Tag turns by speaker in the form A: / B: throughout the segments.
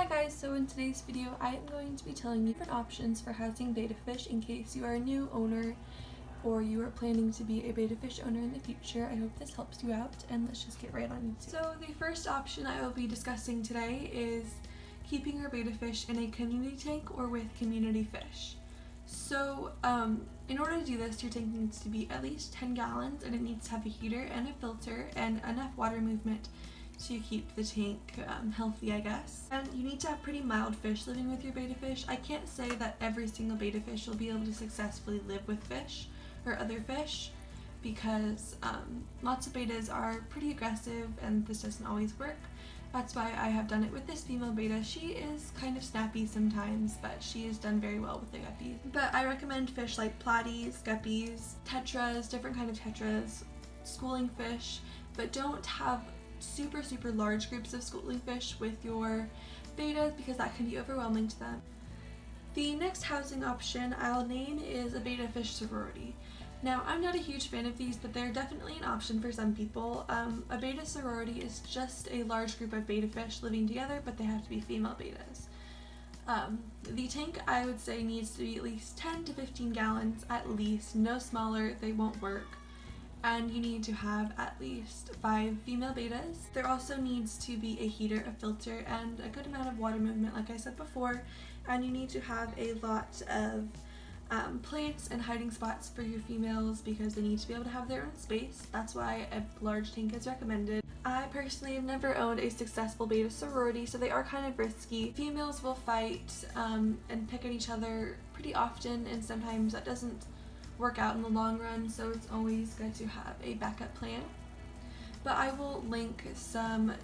A: Hi guys, so in today's video I am going to be telling you different options for housing betta fish in case you are a new owner or you are planning to be a betta fish owner in the future. I hope this helps you out, and let's just get right on into it. So the first option I will be discussing today is keeping your betta fish in a community tank or with community fish. So in order to do this, your tank needs to be at least 10 gallons and it needs to have a heater and a filter and enough water movement to keep the tank healthy, I guess. And you need to have pretty mild fish living with your betta fish. I can't say that every single betta fish will be able to successfully live with fish or other fish because lots of bettas are pretty aggressive and this doesn't always work. That's why I have done it with this female betta. She is kind of snappy sometimes, but she has done very well with the guppies. But I recommend fish like platies, guppies, tetras, different kind of tetras, schooling fish, but don't have super large groups of schooling fish with your bettas because that can be overwhelming to them. The next housing option I'll name is a betta fish sorority. Now, I'm not a huge fan of these, but they're definitely an option for some people. A betta sorority is just a large group of betta fish living together, but they have to be female bettas. The tank, I would say, needs to be at least 10 to 15 gallons at least, no smaller, they won't work. And you need to have at least 5 female bettas. There also needs to be a heater, a filter, and a good amount of water movement, like I said before. And you need to have a lot of plants and hiding spots for your females because they need to be able to have their own space. That's why a large tank is recommended. I personally have never owned a successful betta sorority, so they are kind of risky. Females will fight and pick at each other pretty often, and sometimes that doesn't work out in the long run, so it's always good to have a backup plan. But I will link some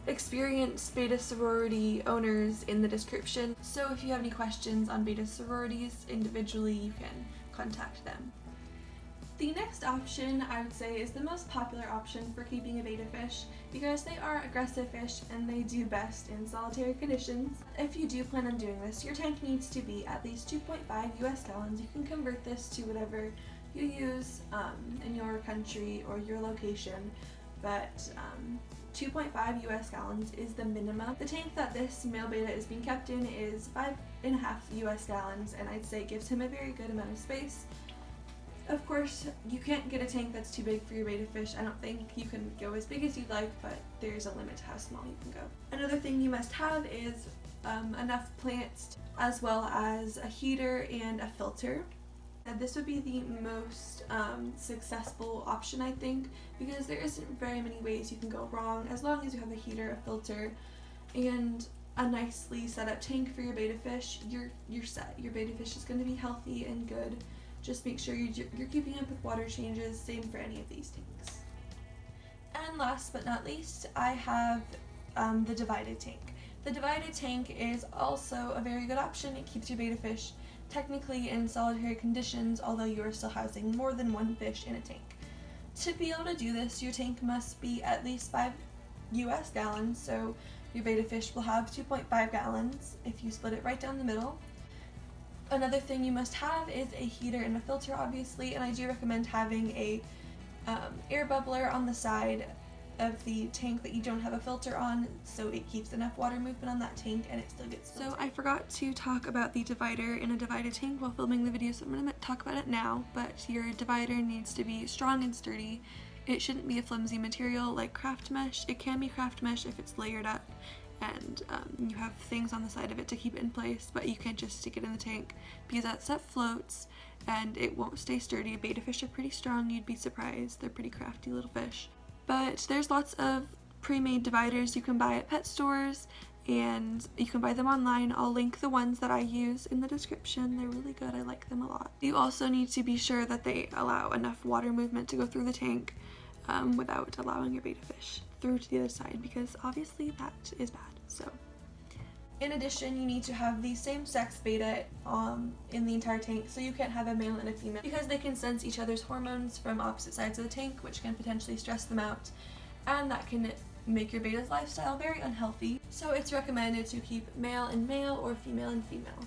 A: experienced betta sorority owners in the description, so if you have any questions on betta sororities individually, you can contact them. The next option I would say is the most popular option for keeping a betta fish because they are aggressive fish and they do best in solitary conditions. If you do plan on doing this, your tank needs to be at least 2.5 US gallons. You can convert this to whatever you use in your country or your location, but 2.5 US gallons is the minimum. The tank that this male betta is being kept in is 5.5 US gallons, and I'd say it gives him a very good amount of space. Of course, you can't get a tank that's too big for your betta fish. I don't think you can go as big as you'd like, but there's a limit to how small you can go. Another thing you must have is enough plants as well as a heater and a filter. And this would be the most successful option, I think, because there isn't very many ways you can go wrong. As long as you have a heater, a filter, and a nicely set up tank for your betta fish, you're set. Your betta fish is going to be healthy and good. Just make sure you're keeping up with water changes, same for any of these tanks. And last but not least, I have the divided tank. The divided tank is also a very good option. It keeps your betta fish technically in solitary conditions, although you are still housing more than one fish in a tank. To be able to do this, your tank must be at least 5 US gallons, so your betta fish will have 2.5 gallons if you split it right down the middle. Another thing you must have is a heater and a filter, obviously, and I do recommend having a air bubbler on the side of the tank that you don't have a filter on, so it keeps enough water movement on that tank and it still gets filtered. So I forgot to talk about the divider in a divided tank while filming the video, so I'm going to talk about it now, but your divider needs to be strong and sturdy. It shouldn't be a flimsy material like craft mesh. It can be craft mesh if it's layered up and you have things on the side of it to keep it in place, but you can't just stick it in the tank because that stuff floats and it won't stay sturdy. Betta fish are pretty strong, you'd be surprised. They're pretty crafty little fish. But there's lots of pre-made dividers you can buy at pet stores and you can buy them online. I'll link the ones that I use in the description. They're really good, I like them a lot. You also need to be sure that they allow enough water movement to go through the tank without allowing your betta fish through to the other side because obviously that is bad. So in addition, you need to have the same sex betta in the entire tank, so you can't have a male and a female because they can sense each other's hormones from opposite sides of the tank, which can potentially stress them out, and that can make your betta's lifestyle very unhealthy. So it's recommended to keep male and male or female and female.